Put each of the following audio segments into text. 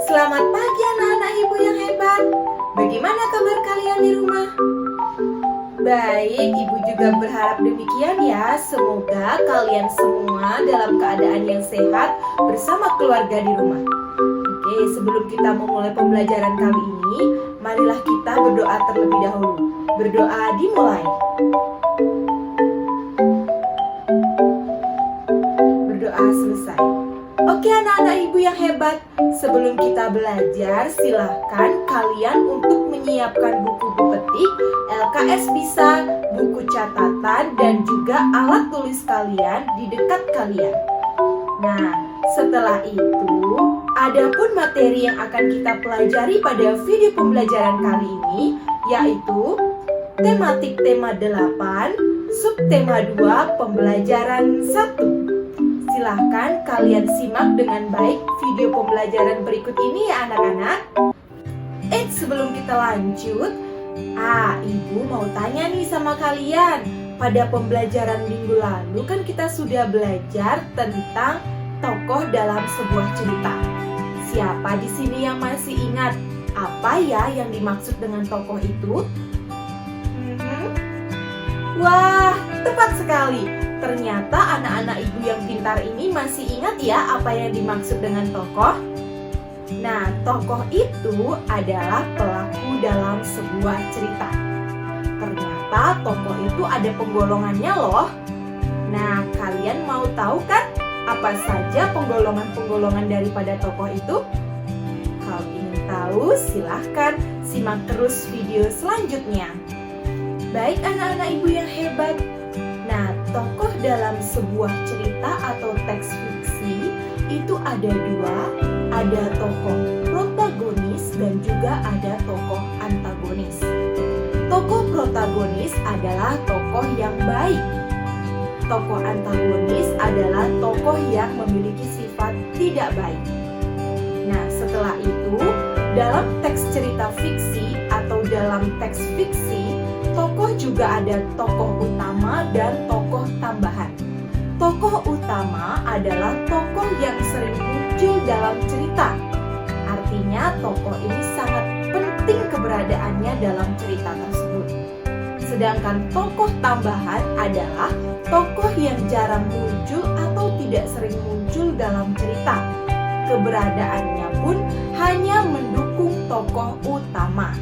Selamat pagi anak-anak ibu yang hebat. Bagaimana kabar kalian di rumah? Baik, ibu juga berharap demikian ya. Semoga kalian semua dalam keadaan yang sehat bersama keluarga di rumah. Oke, sebelum kita memulai pembelajaran kali ini, marilah kita berdoa terlebih dahulu. Berdoa dimulai. Berdoa selesai. Oke anak-anak ibu yang hebat, sebelum kita belajar, silahkan kalian untuk menyiapkan buku petik, LKS bisa, buku catatan, dan juga alat tulis kalian di dekat kalian. Nah, setelah itu, adapun materi yang akan kita pelajari pada video pembelajaran kali ini, yaitu tematik tema 8, subtema 2, pembelajaran 1. Silahkan kalian simak dengan baik video pembelajaran berikut ini ya anak-anak. Sebelum kita lanjut, ibu mau tanya nih sama kalian. Pada pembelajaran minggu lalu kan kita sudah belajar tentang tokoh dalam sebuah cerita. Siapa di sini yang masih ingat apa ya yang dimaksud dengan tokoh itu? Wah, tepat sekali. Ternyata anak-anak ibu yang pintar ini masih ingat ya apa yang dimaksud dengan tokoh. Nah, tokoh itu adalah pelaku dalam sebuah cerita. Ternyata tokoh itu ada penggolongannya loh. Nah, kalian mau tahu kan apa saja penggolongan-penggolongan daripada tokoh itu? Kalau ingin tahu, silahkan simak terus video selanjutnya. Baik anak-anak ibu yang hebat. Nah, tokoh dalam sebuah cerita atau teks fiksi itu ada dua, ada tokoh protagonis dan juga ada tokoh antagonis. Tokoh protagonis adalah tokoh yang baik. Tokoh antagonis adalah tokoh yang memiliki sifat tidak baik. Nah, setelah itu, dalam teks cerita fiksi atau dalam teks fiksi, tokoh juga ada tokoh utama dan tokoh tambahan. Tokoh utama adalah tokoh yang sering muncul dalam cerita. Artinya tokoh ini sangat penting keberadaannya dalam cerita tersebut. Sedangkan tokoh tambahan adalah tokoh yang jarang muncul atau tidak sering muncul dalam cerita. Keberadaannya pun hanya mendukung tokoh utama.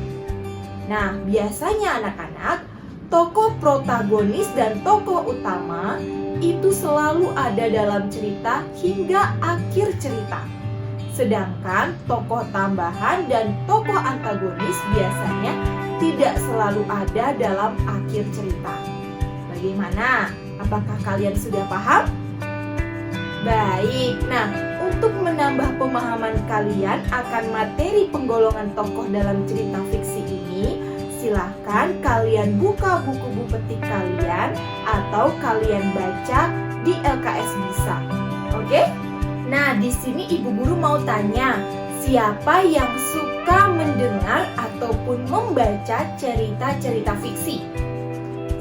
Nah, biasanya anak-anak, tokoh protagonis dan tokoh utama itu selalu ada dalam cerita hingga akhir cerita. Sedangkan tokoh tambahan dan tokoh antagonis biasanya tidak selalu ada dalam akhir cerita. Bagaimana? Apakah kalian sudah paham? Baik, nah untuk menambah pemahaman kalian akan materi penggolongan tokoh dalam cerita fiksi ini, silahkan kalian buka buku petik kalian atau kalian baca di LKS bisa. Oke? Nah, di sini ibu guru mau tanya, siapa yang suka mendengar ataupun membaca cerita-cerita fiksi?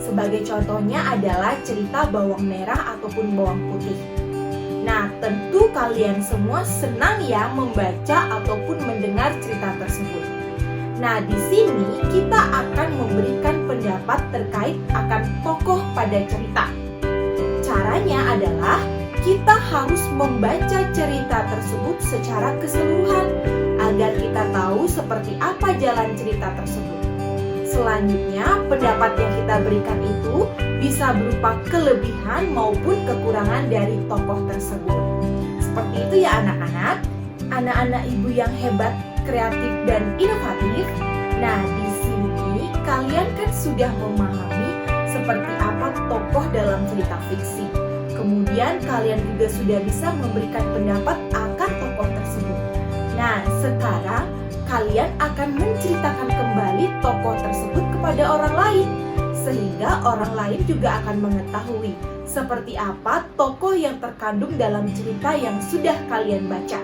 Sebagai contohnya adalah cerita bawang merah ataupun bawang putih. Nah, tentu kalian semua senang ya membaca ataupun mendengar cerita tersebut. Nah, di sini kita akan memberikan pendapat terkait akan tokoh pada cerita. Caranya adalah kita harus membaca cerita tersebut secara keseluruhan agar kita tahu seperti apa jalan cerita tersebut. Selanjutnya, pendapat yang kita berikan itu bisa berupa kelebihan maupun kekurangan dari tokoh tersebut. Seperti itu ya anak-anak. Anak-anak ibu yang hebat, kreatif, dan inovatif. Nah, di sini kalian kan sudah memahami seperti apa tokoh dalam cerita fiksi. Kemudian kalian juga sudah bisa memberikan pendapat akan tokoh tersebut. Nah, sekarang kalian akan menceritakan kembali tokoh tersebut kepada orang lain, sehingga orang lain juga akan mengetahui seperti apa tokoh yang terkandung dalam cerita yang sudah kalian baca.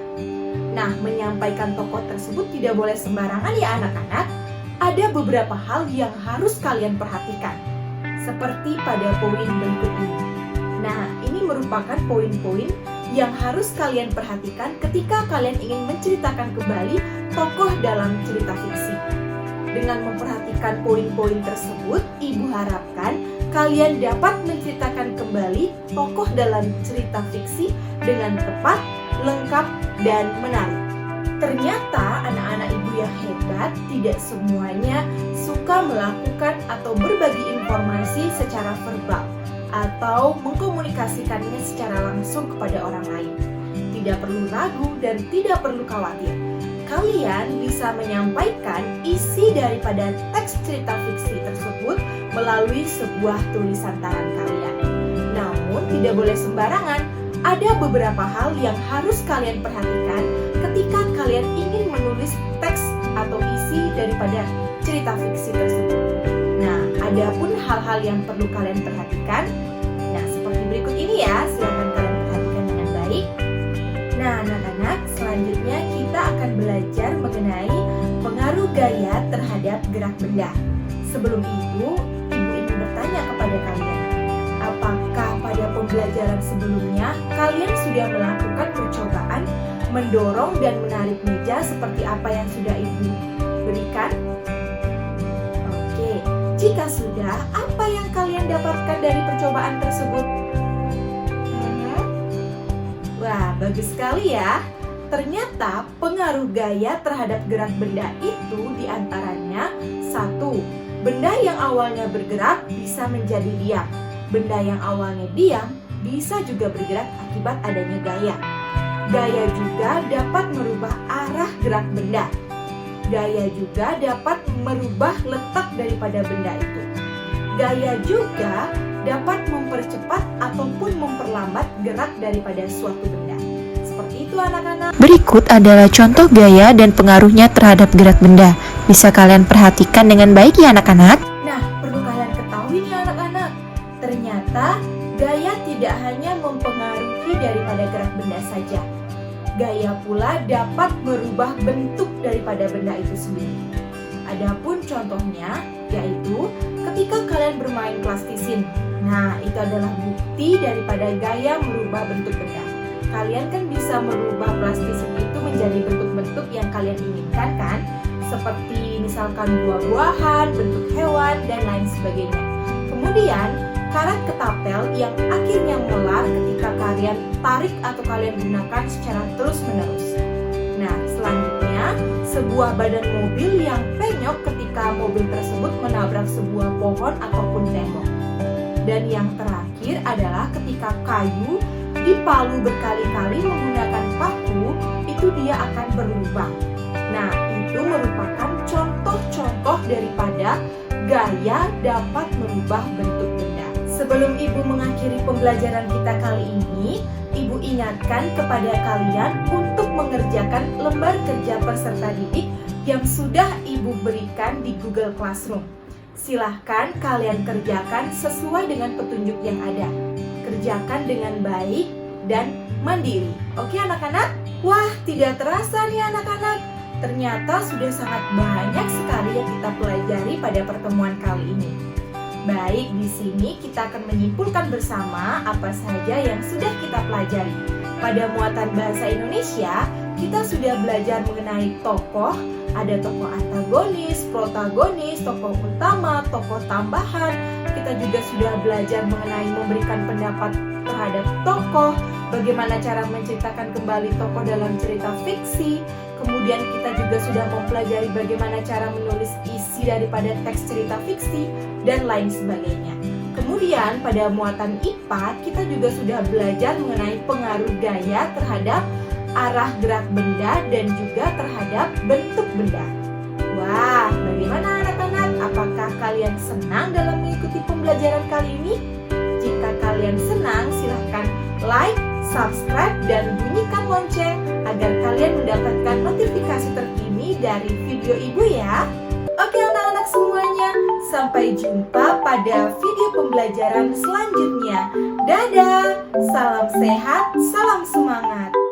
Nah, menyampaikan tokoh tersebut tidak boleh sembarangan ya anak-anak. Ada beberapa hal yang harus kalian perhatikan, seperti pada poin berikut ini. Nah, ini merupakan poin-poin yang harus kalian perhatikan ketika kalian ingin menceritakan kembali tokoh dalam cerita fiksi. Dengan memperhatikan poin-poin tersebut, Ibu harapkan kalian dapat menceritakan kembali tokoh dalam cerita fiksi dengan tepat, lengkap, dan menarik. Ternyata anak-anak Ibu yang hebat tidak semuanya suka melakukan atau berbagi informasi secara verbal atau mengkomunikasikannya secara langsung kepada orang lain. Tidak perlu ragu dan tidak perlu khawatir. Kalian bisa menyampaikan isi daripada teks cerita fiksi tersebut melalui sebuah tulisan tangan kalian. Namun tidak boleh sembarangan. Ada beberapa hal yang harus kalian perhatikan ketika kalian ingin menulis teks atau isi daripada cerita fiksi tersebut. Nah, ada pun hal-hal yang perlu kalian perhatikan. Nah, seperti berikut ini ya, silakan kalian perhatikan dengan baik. Nah, anak-anak, selanjutnya kita akan belajar mengenai pengaruh gaya terhadap gerak benda. Sebelum itu, Ibu ingin bertanya kepada kalian, apakah pada pembelajaran sebelumnya kalian sudah melakukan percobaan mendorong dan menarik meja seperti apa yang sudah Ibu berikan? Oke, jika sudah, apa yang kalian dapatkan dari percobaan tersebut? Wah, bagus sekali ya. Ternyata pengaruh gaya terhadap gerak benda itu diantaranya 1. Benda yang awalnya bergerak bisa menjadi diam. Benda yang awalnya diam bisa juga bergerak akibat adanya gaya. Gaya juga dapat merubah arah gerak benda. Gaya juga dapat merubah letak daripada benda itu. Gaya juga dapat mempercepat ataupun memperlambat gerak daripada suatu benda. Seperti itu anak-anak. Berikut adalah contoh gaya dan pengaruhnya terhadap gerak benda. Bisa kalian perhatikan dengan baik ya anak-anak? Nah, perlu kalian ketahui nih anak-anak. Ternyata gaya tidak hanya mempengaruhi daripada gerak benda saja. Gaya pula dapat merubah bentuk daripada benda itu sendiri. Adapun contohnya yaitu ketika kalian bermain plastisin. Nah, itu adalah bukti daripada gaya merubah bentuk benda. Kalian kan bisa merubah plastisin itu menjadi bentuk-bentuk yang kalian inginkan kan? Seperti misalkan buah-buahan, bentuk hewan, dan lain sebagainya. Kemudian, karat ketapel yang akhirnya melar ketika kalian tarik atau kalian gunakan secara terus-menerus. Nah, selanjutnya, sebuah badan mobil yang penyok ketika mobil tersebut menabrak sebuah pohon ataupun tembok. Dan yang terakhir adalah ketika kayu dipalu berkali-kali menggunakan paku, itu dia akan berlubang. Nah, itu merupakan contoh-contoh daripada gaya dapat merubah bentuk benda. Sebelum Ibu mengakhiri pembelajaran kita kali ini, Ibu ingatkan kepada kalian untuk mengerjakan lembar kerja peserta didik yang sudah Ibu berikan di Google Classroom. Silahkan kalian kerjakan sesuai dengan petunjuk yang ada. Kerjakan dengan baik dan mandiri. Oke anak-anak? Wah, tidak terasa nih anak-anak. Ternyata sudah sangat banyak sekali yang kita pelajari pada pertemuan kali ini. Baik, di sini kita akan menyimpulkan bersama apa saja yang sudah kita pelajari. Pada muatan bahasa Indonesia, kita sudah belajar mengenai tokoh. Ada tokoh antagonis, protagonis, tokoh utama, tokoh tambahan. Kita juga sudah belajar mengenai memberikan pendapat terhadap tokoh, bagaimana cara menceritakan kembali tokoh dalam cerita fiksi. Kemudian kita juga sudah mempelajari bagaimana cara menulis isi daripada teks cerita fiksi, dan lain sebagainya. Kemudian pada muatan IPA, kita juga sudah belajar mengenai pengaruh gaya terhadap arah gerak benda dan juga terhadap bentuk benda. Wah, bagaimana anak-anak? Apakah kalian senang dalam mengikuti pembelajaran kali ini? Jika kalian senang, silahkan like, subscribe, dan bunyikan lonceng agar kalian mendapatkan notifikasi terkini dari video Ibu ya. Oke anak-anak semuanya, sampai jumpa pada video pembelajaran selanjutnya. Dadah, salam sehat, salam semangat.